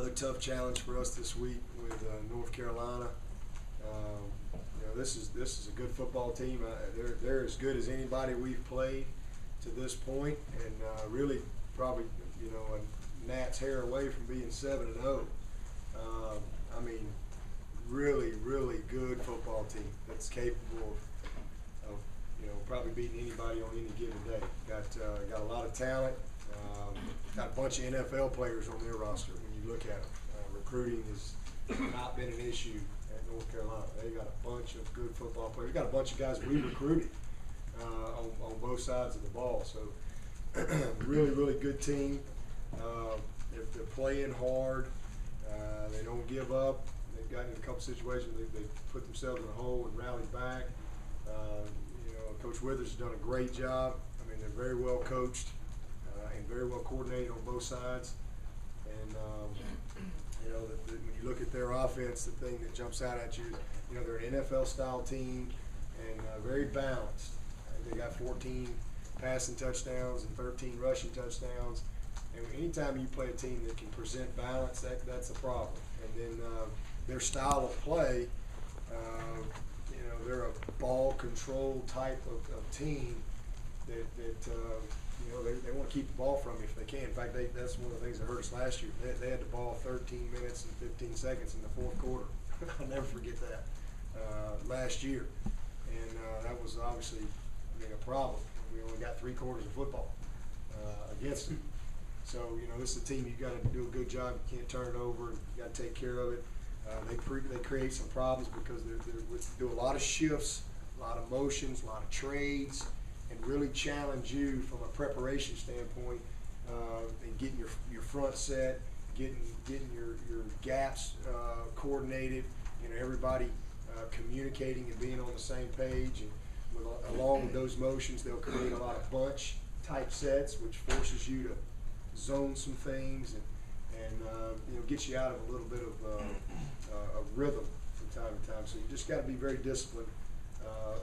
Another tough challenge for us this week with North Carolina. This is a good football team. They're as good as anybody we've played to this point, and really probably a gnat's hair away from being 7-0. I mean, really good football team that's capable of probably beating anybody on any given day. Got a lot of talent. Got a bunch of NFL players on their roster when you look at them. Recruiting has not been an issue at North Carolina. They got a bunch of good football players. Got a bunch of guys we recruited on both sides of the ball. So really good team. If they're playing hard, they don't give up. They've gotten in a couple situations they put themselves in a hole and rallied back. Coach Withers has done a great job. I mean, they're very well coached and very well coordinated on both sides. And when you look at their offense, the thing that jumps out at you, they're an NFL-style team and very balanced. They got 14 passing touchdowns and 13 rushing touchdowns. And anytime you play a team that can present balance, that's a problem. And then their style of play, they're a ball control type of team that they want to keep the ball from you if they can. In fact, that's one of the things that hurt us last year. They had the ball 13 minutes and 15 seconds in the fourth quarter. I'll never forget that last year. And that was obviously a problem. We only got 3 quarters of football against them. So, this is a team you've got to do a good job. You can't turn it over. You got to take care of it. They create some problems because they do a lot of shifts, a lot of motions, a lot of trades, and really challenge you from a preparation standpoint and getting your front set, getting your gaps coordinated. Everybody communicating and being on the same page. And along with those motions, they'll create a lot of bunch type sets, which forces you to zone some things and get you out of a little bit of rhythm from time to time. So you just got to be very disciplined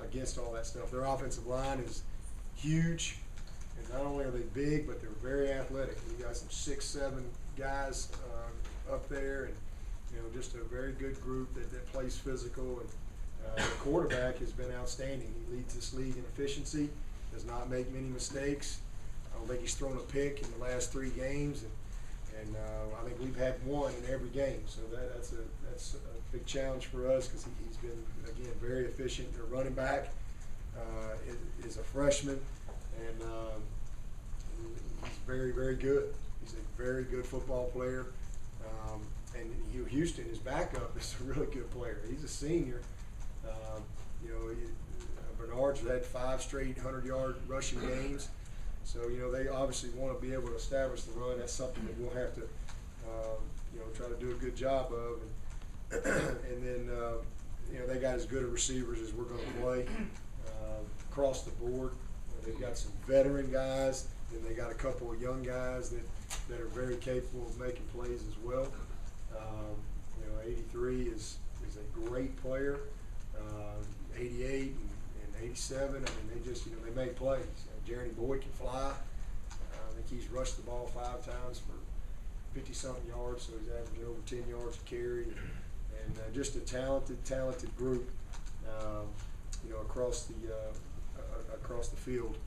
against all that stuff. Their offensive line is huge, and not only are they big, but they're very athletic. You got some 6'7" guys up there, and just a very good group that plays physical. And the quarterback has been outstanding. He leads this league in efficiency, does not make many mistakes. I don't think he's thrown a pick in the last 3 games, and I think we've had one in every game. So that's a big challenge for us because he's been, again, very efficient. Their running back is a freshman, and he's very good. He's a very good football player. And Hugh Houston, his backup, is a really good player. He's a senior. Bernard's had 5 straight 100-yard rushing games. So, they obviously want to be able to establish the run. That's something that we'll have to, try to do a good job of. And then, they got as good of receivers as we're going to play across the board. They've got some veteran guys, and they got a couple of young guys that are very capable of making plays as well. 83 is a great player. 88 and 87, I mean, they make plays. Jeremy Boyd can fly. I think he's rushed the ball 5 times for 50-something yards, so he's averaging over 10 yards a carry. And just a talented group, across the field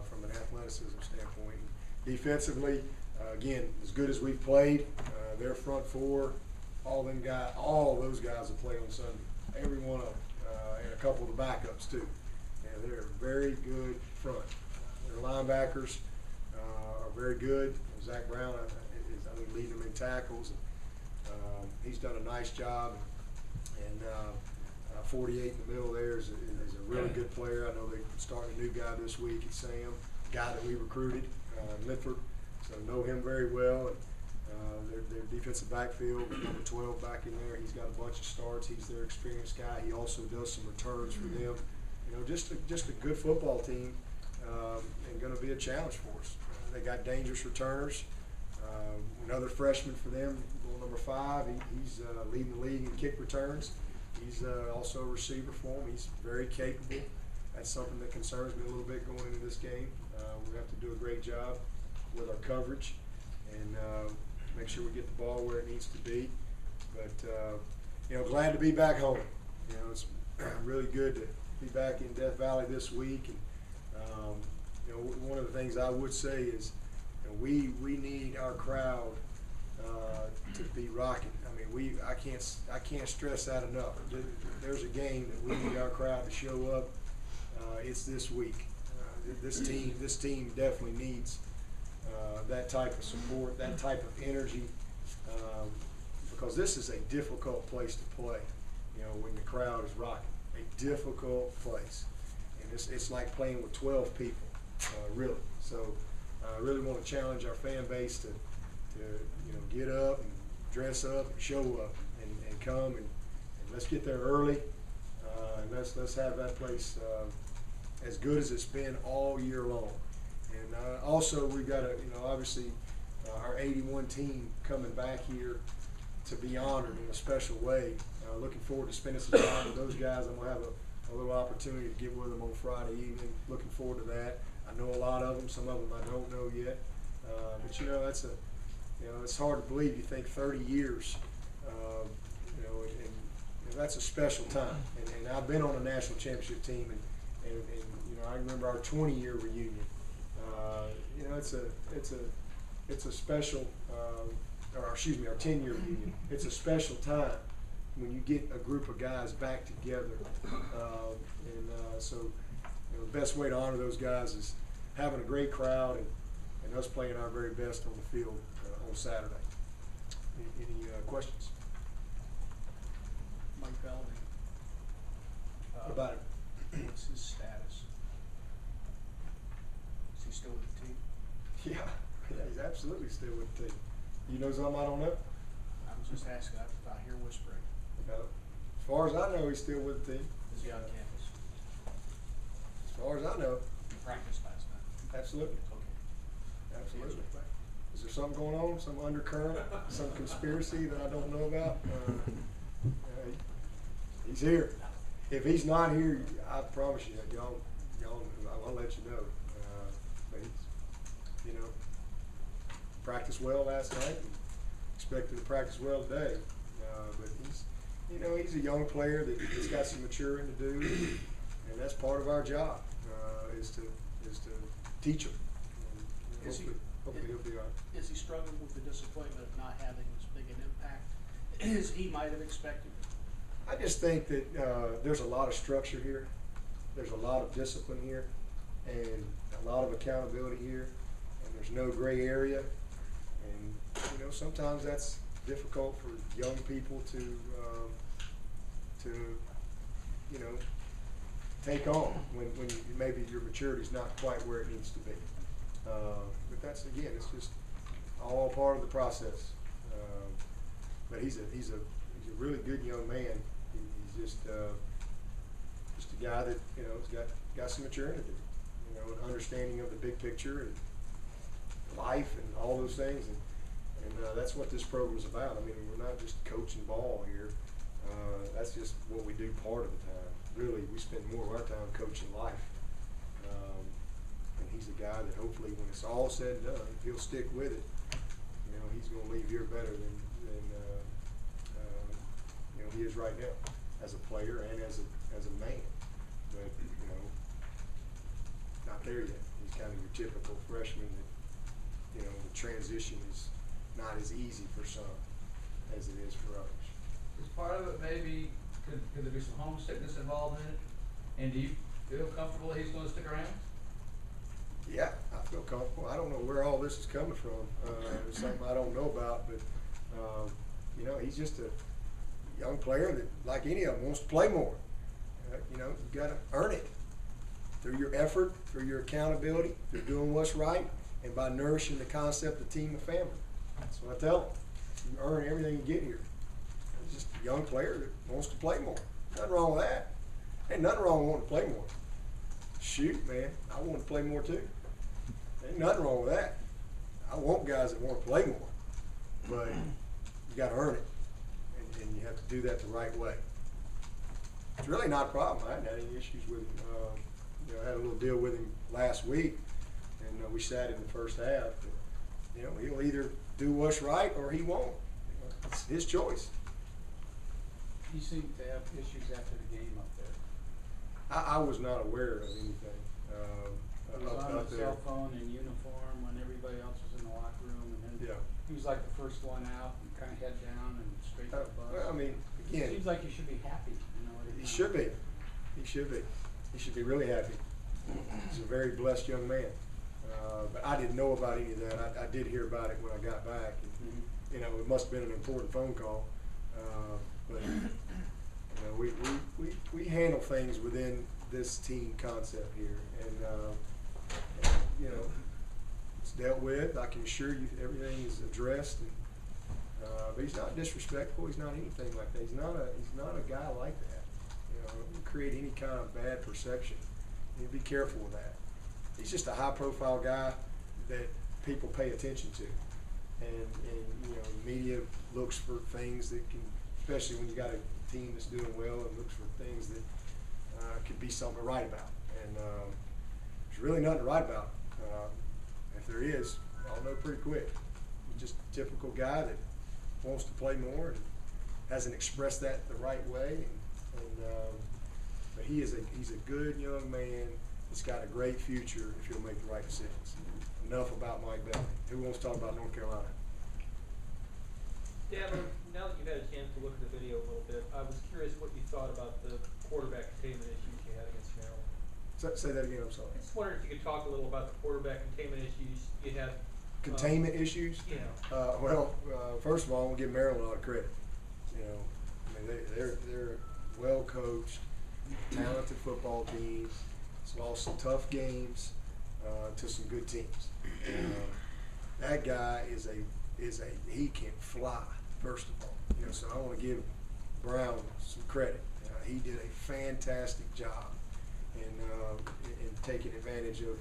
from an athleticism standpoint. Defensively, again, as good as we've played, their front 4, all those guys will play on Sunday. Every one of them, and a couple of the backups too. And they're very good front. Their linebackers are very good. Zach Brown is leading them in tackles. And, he's done a nice job. And 48 in the middle there is a really good player. I know they're starting a new guy this week at Sam, a guy that we recruited, Linford. So know him very well. And their defensive backfield, with number 12 back in there, he's got a bunch of starts. He's their experienced guy. He also does some returns for them. Just a good football team, and going to be a challenge for us. They got dangerous returners. Another freshman for them, number 5. He's leading the league in kick returns. He's also a receiver for them. He's very capable. That's something that concerns me a little bit going into this game. We have to do a great job with our coverage. And make sure we get the ball where it needs to be. But you know, glad to be back home. You know, it's really good to be back in Death Valley this week. And you know, one of the things I would say is, you know, we need our crowd to be rocking. I mean, I can't stress that enough. There's a game that we need our crowd to show up. It's this week. This team definitely needs that type of support, that type of energy, because this is a difficult place to play. You know, when the crowd is rocking, a difficult place, and it's like playing with 12 people, really. So, I really want to challenge our fan base to you know, get up and dress up and show up and come and let's get there early, and let's have that place as good as it's been all year long. And also we've got you know, obviously our 81 team coming back here to be honored in a special way. Looking forward to spending some time with those guys. I'm gonna have a little opportunity to get with them on Friday evening. Looking forward to that. I know a lot of them. Some of them I don't know yet. But you know, you know, it's hard to believe. You think 30 years, you know, and that's a special time. And I've been on a national championship team, and you know, I remember our 20-year reunion. You know, it's a special, or excuse me, our 10-year reunion. It's a special time when you get a group of guys back together. So, you know, the best way to honor those guys is having a great crowd and us playing our very best on the field on Saturday. Any questions? Mike Belding. What about it? What's his status? Is he still with the team? Yeah, he's absolutely still with the team. You know something I don't know? I was just asking. I hear whispering. As far as I know, he's still with the team. Is he on campus? As far as I know, He practiced last night. absolutely. Okay. Absolutely. Is there something going on? Some undercurrent? Some conspiracy that I don't know about? He's here. If he's not here, I promise you, y'all, I'll let you know. But he's, you know, practiced well last night. And expected to practice well today. But he's, you know, he's a young player that's got some maturing to do, and that's part of our job, is to teach him. And hopefully he'll be all right. Is he struggling with the disappointment of not having as big an impact as he might have expected? I just think that there's a lot of structure here. There's a lot of discipline here, and a lot of accountability here, and there's no gray area. And you know, sometimes that's difficult for young people to you know, take on when maybe your maturity is not quite where it needs to be. But that's, again, it's just all part of the process. But he's a really good young man. He's just a guy that, you know, has got some maturity, you know, an understanding of the big picture and life and all those things, and that's what this program is about. I mean, we're not just coaching ball here. That's just what we do part of the time. Really, we spend more of our time coaching life. And he's a guy that hopefully, when it's all said and done, he'll stick with it. You know, he's going to leave here better than you know, he is right now, as a player and as a man. But you know, not there yet. He's kind of your typical freshman that, you know, the transition is not as easy for some as it is for others. Is part of it maybe, could there be some homesickness involved in it? And do you feel comfortable he's going to stick around? Yeah, I feel comfortable. I don't know where all this is coming from. It's something I don't know about, but you know, he's just a young player that, like any of them, wants to play more. You know, you got to earn it through your effort, through your accountability, through doing what's right, and by nourishing the concept of team and family. That's what I tell them. You earn everything you get here. He's just a young player that wants to play more. Nothing wrong with that. Ain't nothing wrong with wanting to play more. Shoot, man, I want to play more too. Ain't nothing wrong with that. I want guys that want to play more, but you got to earn it, and you have to do that the right way. It's really not a problem. I hadn't had any issues with him. You know, I had a little deal with him last week, and we sat in the first half. But, you know, he'll either do what's right or he won't. It's his choice. You seem to have issues after the game up there. I was not aware of anything, He was on up his there. cell phone in uniform when everybody else was in the locker room, and then Yeah. he was like the first one out and kind of head down and straight to the bus. Well, I mean, again, Seems like you should be happy, you know. every he time. should be. He should be. He should be really happy. He's a very blessed young man. But I didn't know about any of that. I did hear about it when I got back. And, Mhm. you know, it must have been an important phone call. But you know, we handle things within this team concept here, and you know, it's dealt with. I can assure you, everything is addressed. And, but he's not disrespectful. He's not anything like that. He's not a guy like that. You know, create any kind of bad perception. You be careful with that. He's just a high-profile guy that people pay attention to, and you know, the media looks for things that can, especially when you got a team that's doing well, and looks for things that could be something to write about. And there's really nothing to write about. If there is, I'll know pretty quick. He's just a typical guy that wants to play more and hasn't expressed that the right way. But he's a good young man that's got a great future if he'll make the right decisions. Enough about Mike Bellamy. Who wants to talk about North Carolina? Yeah, but now that you've had a chance to look at the video a little bit, I was curious what you thought about the quarterback containment issues you had against Maryland. Say that again, I'm sorry. I just wondered if you could talk a little about the quarterback containment issues you had. Containment issues? Yeah. Well, first of all, I want to give Maryland a lot of credit. You know, I mean, they're well coached, talented football team. It's lost some tough games to some good teams. That guy he can fly. First of all, you know, so I want to give Brown some credit. He did a fantastic job in taking advantage of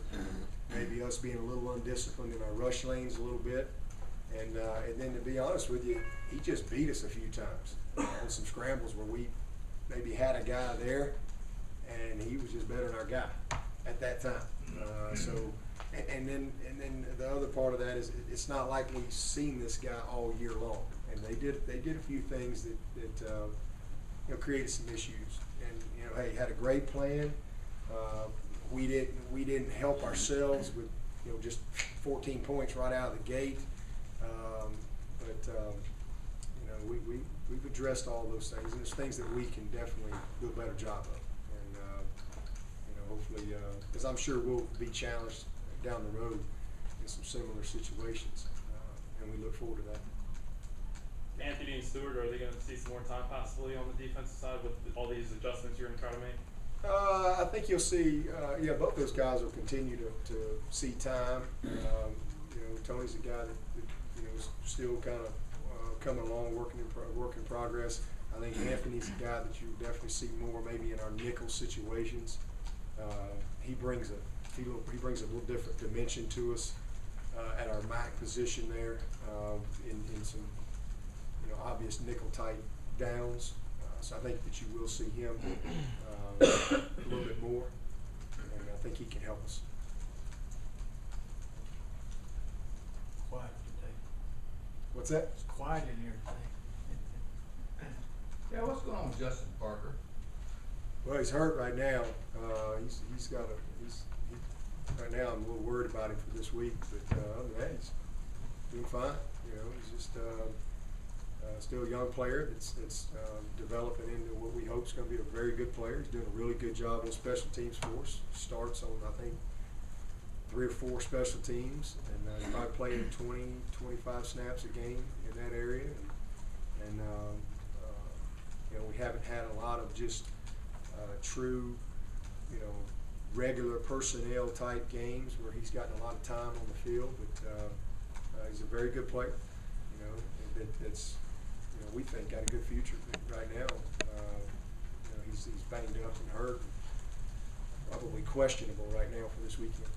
maybe us being a little undisciplined in our rush lanes a little bit, and then to be honest with you, he just beat us a few times on some scrambles where we maybe had a guy there, and he was just better than our guy at that time. And then the other part of that is it's not like we've seen this guy all year long, and they did a few things that you know, created some issues, and you know, hey, had a great plan. We didn't help ourselves with, you know, just 14 points right out of the gate, but you know, we've addressed all those things, and there's things that we can definitely do a better job of, and you know, hopefully, because I'm sure we'll be challenged down the road in some similar situations, and we look forward to that. Anthony and Stewart, are they going to see some more time possibly on the defensive side with all these adjustments you're going to try to make? I think you'll see, yeah, both those guys will continue to see time. You know, Tony's a guy that you know, is still kind of coming along, work in progress. I think Anthony's a guy that you definitely see more maybe in our nickel situations. He brings a little different dimension to us at our MAC position there in some, you know, obvious nickel type downs. So I think that you will see him a little bit more, and I think he can help us. Quiet today. What's that? It's quiet in here today. Yeah, what's going on with Justin Parker? Well, he's hurt right now. Right now I'm a little worried about him for this week, but other than that, he's doing fine. You know, he's just still a young player that's developing into what we hope is going to be a very good player. He's doing a really good job on special teams for us. Starts on, I think, 3 or 4 special teams, and he's probably playing 20, 25 snaps a game in that area. And you know, we haven't had a lot of just true, you know, regular personnel type games where he's gotten a lot of time on the field, but he's a very good player, you know, that's, you know, we think got a good future right now. You know, he's banged up and hurt, and probably questionable right now for this weekend.